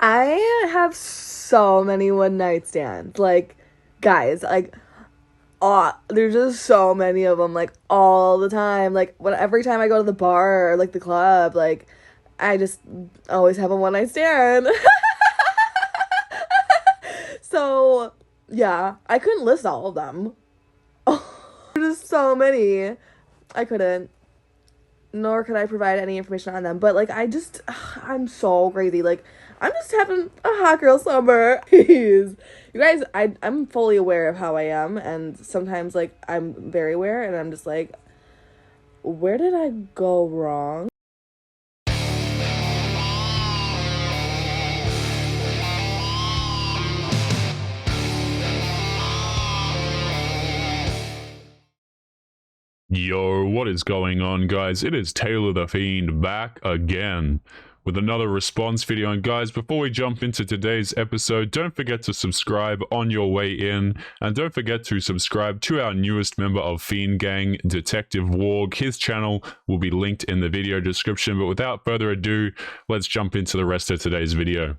I have so many one night stands. Like, guys, like, oh, there's just so many of them, like, all the time. Like, every time I go to the bar or, like, the club, like, I just always have a one night stand. So, yeah, I couldn't list all of them. There's just so many. I couldn't. Nor could I provide any information on them. But like, I'm so crazy. Like, I'm just having a hot girl summer. Please, you guys, I'm fully aware of how I am, and sometimes like I'm very aware, and I'm just like, where did I go wrong? Yo, what is going on, guys? It is Taylor The Fiend back again with another response video. And guys, before we jump into today's episode, don't forget to subscribe on your way in, and don't forget to subscribe to our newest member of Fiend Gang, Detective Warg. His channel will be linked in the video description. But without further ado, let's jump into the rest of today's video.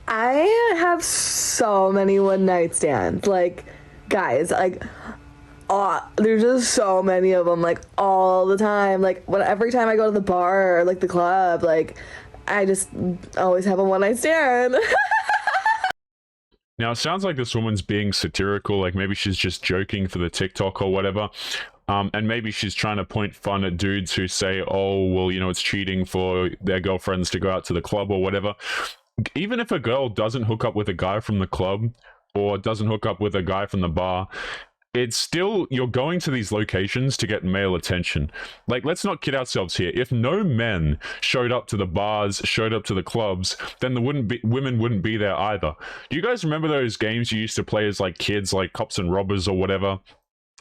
I have so many one night stands. Like, guys, like, oh, there's just so many of them, like, all the time. Like, every time I go to the bar or, like, the club, like, I just always have a one night stand. Now, it sounds like this woman's being satirical, like maybe she's just joking for the TikTok or whatever. And maybe she's trying to point fun at dudes who say, oh, well, you know, it's cheating for their girlfriends to go out to the club or whatever. Even if a girl doesn't hook up with a guy from the club or doesn't hook up with a guy from the bar, it's still, you're going to these locations to get male attention. Like, let's not kid ourselves here. If no men showed up to the bars, showed up to the clubs, then women wouldn't be there either. Do you guys remember those games you used to play as like kids, like Cops and Robbers or whatever?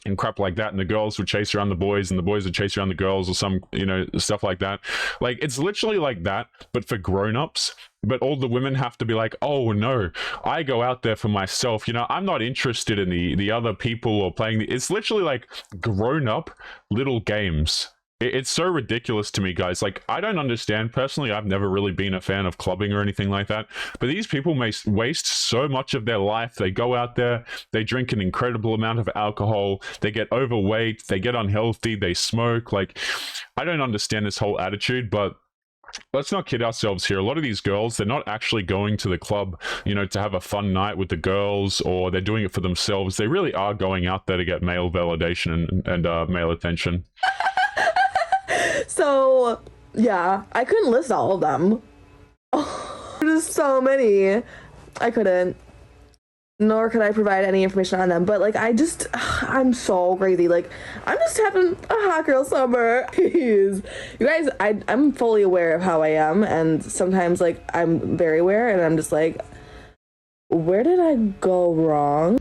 And crap like that, and the girls would chase around the boys and the boys would chase around the girls, or some, you know, stuff like that. Like, it's literally like that, but for grown-ups. But all the women have to be like, oh no, I go out there for myself, you know, I'm not interested in the other people or playing it's literally like grown-up little games. It's so ridiculous to me, guys. Like, I don't understand. Personally, I've never really been a fan of clubbing or anything like that. But these people may waste so much of their life. They go out there, they drink an incredible amount of alcohol, they get overweight, they get unhealthy, they smoke. Like, I don't understand this whole attitude, but let's not kid ourselves here. A lot of these girls, they're not actually going to the club, you know, to have a fun night with the girls, or they're doing it for themselves. They really are going out there to get male validation and male attention. So, yeah, I couldn't list all of them. Oh, there's so many. I couldn't. Nor could I provide any information on them. But like, I'm so crazy. Like, I'm just having a hot girl summer. Please, you guys, I'm fully aware of how I am, and sometimes like I'm very aware, and I'm just like, where did I go wrong?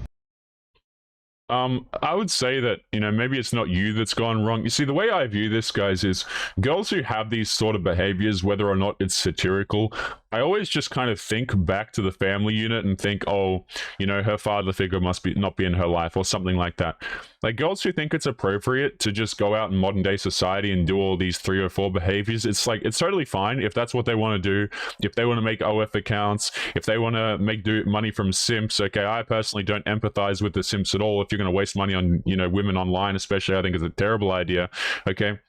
I would say that, you know, maybe it's not you that's gone wrong. You see, the way I view this, guys, is girls who have these sort of behaviors, whether or not it's satirical, I always just kind of think back to the family unit and think, oh, you know, her father figure must be not be in her life or something like that. Like, girls who think it's appropriate to just go out in modern day society and do all these 3 or 4 behaviors, it's like, it's totally fine if that's what they want to do. If they want to make OF accounts, if they want to make money from simps, okay, I personally don't empathize with the simps at all. If you're going to waste money on, you know, women online especially, I think it's a terrible idea, okay?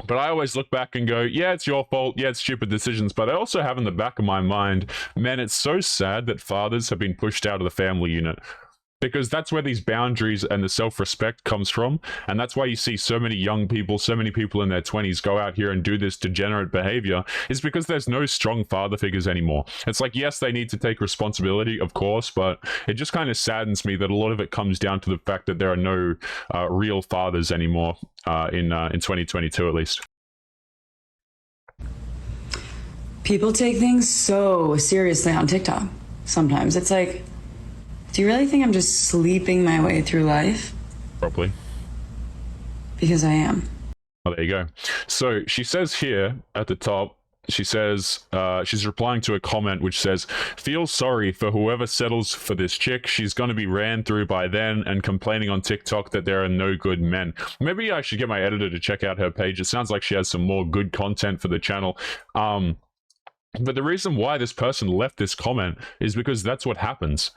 But I always look back and go, yeah, it's your fault. Yeah, it's stupid decisions. But I also have in the back of my mind, man, it's so sad that fathers have been pushed out of the family unit. Because that's where these boundaries and the self-respect comes from. And that's why you see so many young people, so many people in their 20s go out here and do this degenerate behavior, is because there's no strong father figures anymore. It's like, yes, they need to take responsibility, of course, but it just kind of saddens me that a lot of it comes down to the fact that there are no real fathers anymore in 2022, at least. People take things so seriously on TikTok. Sometimes it's like, do you really think I'm just sleeping my way through life? Probably. Because I am. Oh, there you go. So she says here at the top, she says, she's replying to a comment which says, feel sorry for whoever settles for this chick. She's going to be ran through by then, and complaining on TikTok that there are no good men. Maybe I should get my editor to check out her page. It sounds like she has some more good content for the channel. But the reason why this person left this comment is because that's what happens.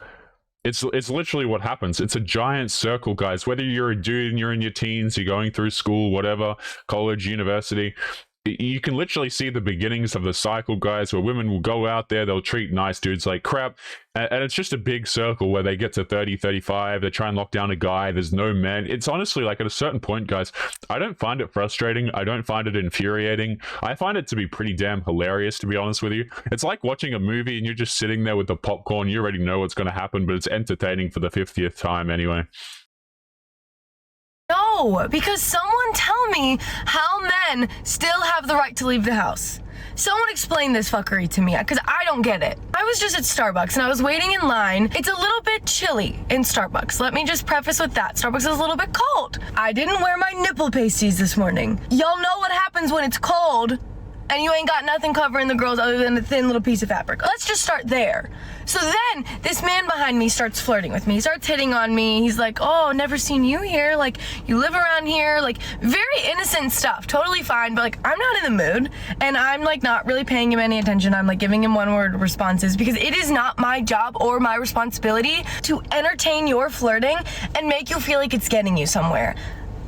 It's literally what happens. It's a giant circle, guys. Whether you're a dude and you're in your teens, you're going through school, whatever, college, university, you can literally see the beginnings of the cycle, guys, where women will go out there, they'll treat nice dudes like crap, and it's just a big circle where they get to 30, 35, they try and lock down a guy, there's no men. It's honestly, like, at a certain point, guys, I don't find it frustrating, I don't find it infuriating, I find it to be pretty damn hilarious, to be honest with you. It's like watching a movie and you're just sitting there with the popcorn, you already know what's going to happen, but it's entertaining for the 50th time anyway. No, because someone tell me how men still have the right to leave the house. Someone explain this fuckery to me, because I don't get it. I was just at Starbucks and I was waiting in line. It's a little bit chilly in Starbucks. Let me just preface with that. Starbucks is a little bit cold. I didn't wear my nipple pasties this morning. Y'all know what happens when it's cold and you ain't got nothing covering the girls other than a thin little piece of fabric. Let's just start there. So then this man behind me starts flirting with me. He starts hitting on me. He's like, oh, never seen you here. Like, you live around here. Like, very innocent stuff. Totally fine. But, like, I'm not in the mood. And I'm, like, not really paying him any attention. I'm, like, giving him one-word responses because it is not my job or my responsibility to entertain your flirting and make you feel like it's getting you somewhere.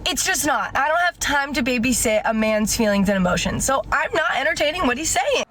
It's just not. I don't have time to babysit a man's feelings and emotions. So I'm not entertaining what he's saying.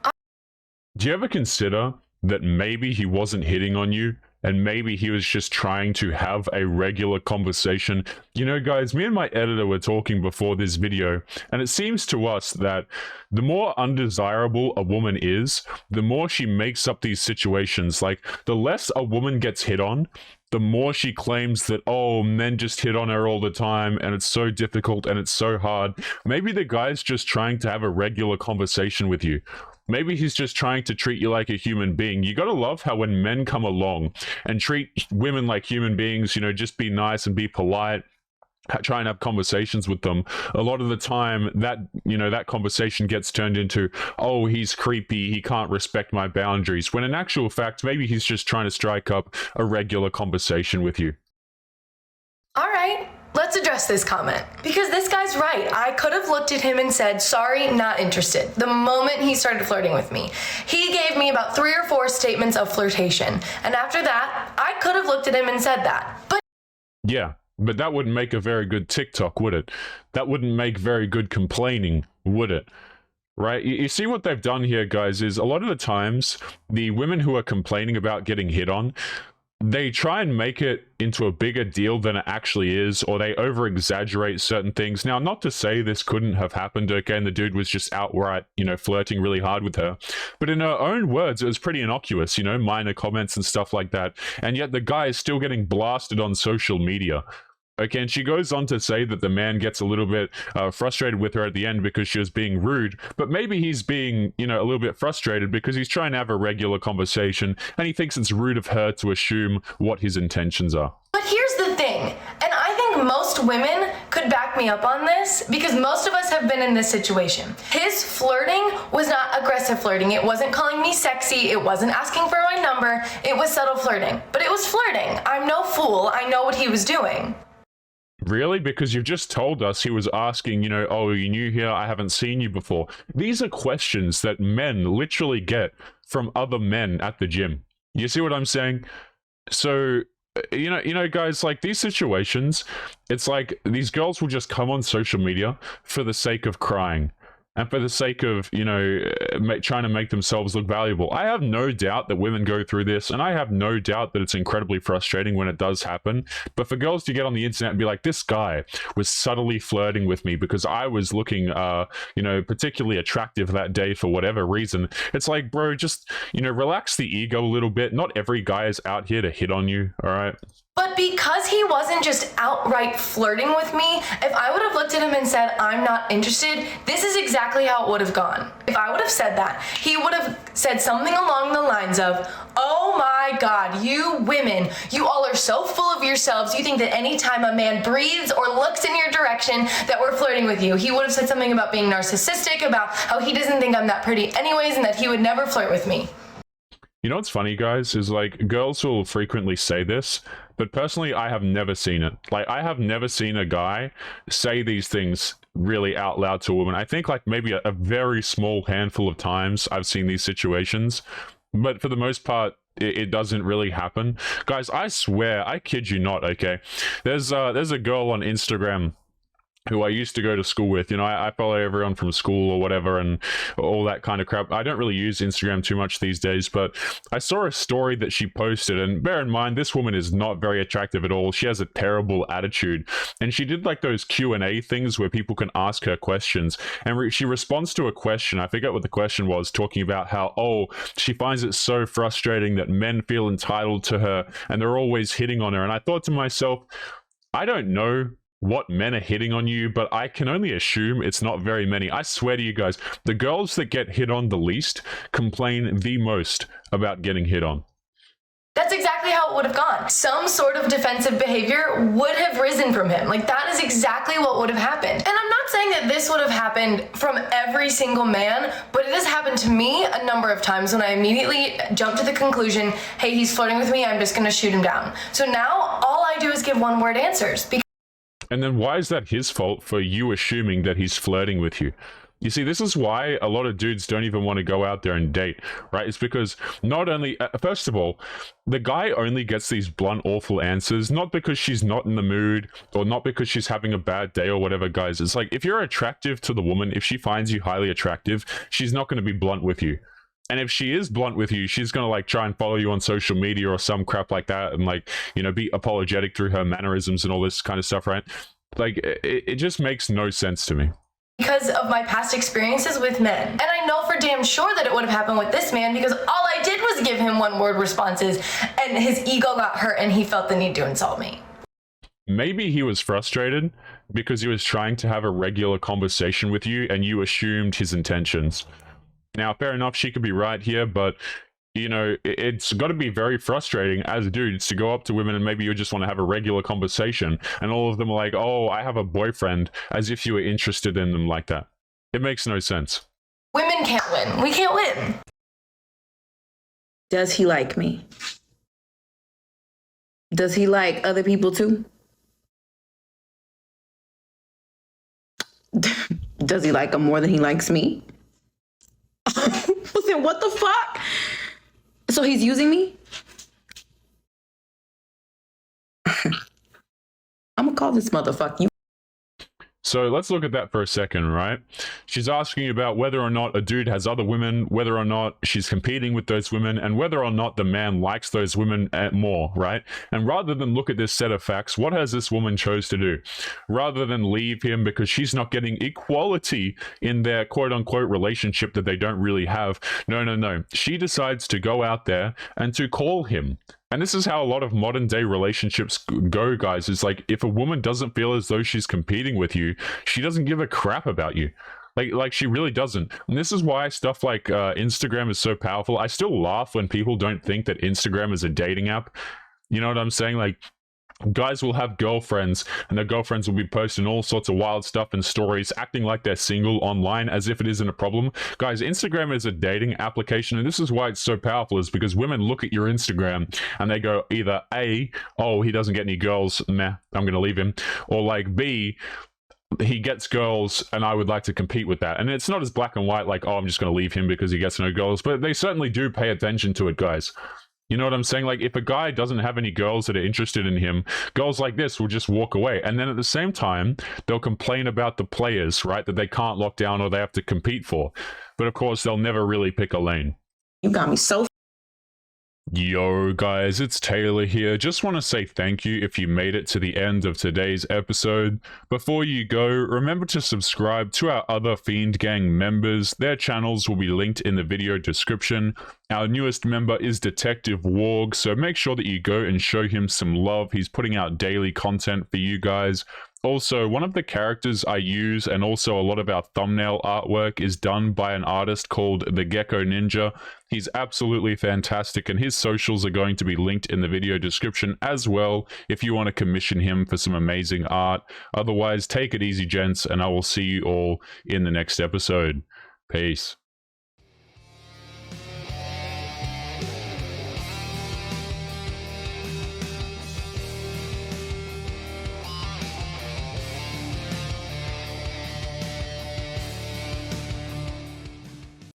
Do you ever consider that maybe he wasn't hitting on you and maybe he was just trying to have a regular conversation? You know, guys, me and my editor were talking before this video, and it seems to us that the more undesirable a woman is, the more she makes up these situations. Like, the less a woman gets hit on, the more she claims that, oh, men just hit on her all the time and it's so difficult and it's so hard. Maybe the guy's just trying to have a regular conversation with you. Maybe he's just trying to treat you like a human being. You gotta love how when men come along and treat women like human beings, you know, just be nice and be polite, try and have conversations with them, a lot of the time that, you know, that conversation gets turned into, oh, he's creepy, he can't respect my boundaries, when in actual fact maybe he's just trying to strike up a regular conversation with you. All right, let's address this comment. Because this guy's right. I could have looked at him and said, sorry, not interested, the moment he started flirting with me. He gave me about 3 or 4 statements of flirtation. And after that, I could have looked at him and said that. But yeah, but that wouldn't make a very good TikTok, would it? That wouldn't make very good complaining, would it? Right? You see what they've done here, guys, is a lot of the times the women who are complaining about getting hit on, they try and make it into a bigger deal than it actually is, or they over-exaggerate certain things. Now, not to say this couldn't have happened, okay, and the dude was just outright, you know, flirting really hard with her. But in her own words, it was pretty innocuous, you know, minor comments and stuff like that. And yet the guy is still getting blasted on social media. Okay, and she goes on to say that the man gets a little bit frustrated with her at the end because she was being rude, but maybe he's being, you know, a little bit frustrated because he's trying to have a regular conversation and he thinks it's rude of her to assume what his intentions are. But here's the thing, and I think most women could back me up on this because most of us have been in this situation. His flirting was not aggressive flirting. It wasn't calling me sexy. It wasn't asking for my number. It was subtle flirting, but it was flirting. I'm no fool. I know what he was doing. Really? Because you've just told us he was asking, you know, oh, are you new here? I haven't seen you before. These are questions that men literally get from other men at the gym. You see what I'm saying? So, you know, guys, like these situations, it's like these girls will just come on social media for the sake of crying. And for the sake of, you know, trying to make themselves look valuable. I have no doubt that women go through this, and I have no doubt that it's incredibly frustrating when it does happen. But for girls to get on the internet and be like, this guy was subtly flirting with me because I was looking, you know, particularly attractive that day for whatever reason. It's like, bro, just, you know, relax the ego a little bit. Not every guy is out here to hit on you, all right? But because he wasn't just outright flirting with me, if I would have looked at him and said, I'm not interested, this is exactly how it would have gone. If I would have said that, he would have said something along the lines of, oh my God, you women, you all are so full of yourselves. You think that anytime a man breathes or looks in your direction that we're flirting with you. He would have said something about being narcissistic, about how he doesn't think I'm that pretty anyways, and that he would never flirt with me. You know what's funny, guys, is like girls will frequently say this, but personally, I have never seen it. Like, I have never seen a guy say these things really out loud to a woman. I think like maybe a very small handful of times I've seen these situations, but for the most part, it doesn't really happen. Guys, I swear, I kid you not, okay? There's a girl on Instagram who I used to go to school with. You know, I follow everyone from school or whatever and all that kind of crap. I don't really use Instagram too much these days, but I saw a story that she posted, and bear in mind, this woman is not very attractive at all. She has a terrible attitude, and she did like those Q&A things where people can ask her questions, and she responds to a question. I forget what the question was, talking about how, oh, she finds it so frustrating that men feel entitled to her and they're always hitting on her. And I thought to myself, I don't know what men are hitting on you, but I can only assume it's not very many. I swear to you guys, the girls that get hit on the least complain the most about getting hit on. That's exactly how it would have gone. Some sort of defensive behavior would have risen from him. Like, that is exactly what would have happened. And I'm not saying that this would have happened from every single man, but it has happened to me a number of times when I immediately jump to the conclusion, hey, he's flirting with me, I'm just gonna shoot him down. So now all I do is give one-word answers. And then why is that his fault for you assuming that he's flirting with you? You see, this is why a lot of dudes don't even want to go out there and date, right? It's because not only, first of all, the guy only gets these blunt, awful answers, not because she's not in the mood or not because she's having a bad day or whatever, guys. It's like, if you're attractive to the woman, if she finds you highly attractive, she's not going to be blunt with you. And if she is blunt with you, she's going to like try and follow you on social media or some crap like that and like, you know, be apologetic through her mannerisms and all this kind of stuff, right? Like, it just makes no sense to me. Because of my past experiences with men. And I know for damn sure that it would have happened with this man because all I did was give him one-word responses and his ego got hurt and he felt the need to insult me. Maybe he was frustrated because he was trying to have a regular conversation with you and you assumed his intentions. Now, fair enough, she could be right here, but, you know, it's got to be very frustrating as dudes to go up to women and maybe you just want to have a regular conversation and all of them are like, oh, I have a boyfriend, as if you were interested in them like that. It makes no sense. Women can't win. We can't win. Does he like me? Does he like other people too? Does he like them more than he likes me? Listen, what the fuck? So he's using me? I'm gonna call this motherfucker. So let's look at that for a second, right? She's asking about whether or not a dude has other women, whether or not she's competing with those women, and whether or not the man likes those women more, right? And rather than look at this set of facts, what has this woman chose to do? Rather than leave him because she's not getting equality in their quote-unquote relationship that they don't really have, no. She decides to go out there and to call him. And this is how a lot of modern day relationships go, guys. It's like, if a woman doesn't feel as though she's competing with you, she doesn't give a crap about you. Like she really doesn't. And this is why stuff like Instagram is so powerful. I still laugh when people don't think that Instagram is a dating app. You know what I'm saying? Like, guys will have girlfriends and their girlfriends will be posting all sorts of wild stuff and stories, acting like they're single online as if it isn't a problem. Guys, Instagram is a dating application, and this is why it's so powerful, is because women look at your Instagram and they go either A, oh, he doesn't get any girls, meh, I'm gonna leave him, or like B, he gets girls and I would like to compete with that. And it's not as black and white like, oh, I'm just gonna leave him because he gets no girls, but they certainly do pay attention to it, guys. You know what I'm saying? Like, if a guy doesn't have any girls that are interested in him, girls like this will just walk away. And then at the same time, they'll complain about the players, right, that they can't lock down or they have to compete for. But of course, they'll never really pick a lane. You got me so. Yo guys, it's Taylor here. Just want to say thank you if you made it to the end of today's episode. Before you go, remember to subscribe to our other Fiend Gang members. Their channels will be linked in the video description. Our newest member is Detective Warg, so make sure that you go and show him some love. He's putting out daily content for you guys. Also, one of the characters I use and also a lot of our thumbnail artwork is done by an artist called The Gecko Ninja. He's absolutely fantastic, and his socials are going to be linked in the video description as well if you want to commission him for some amazing art. Otherwise, take it easy, gents, and I will see you all in the next episode. Peace.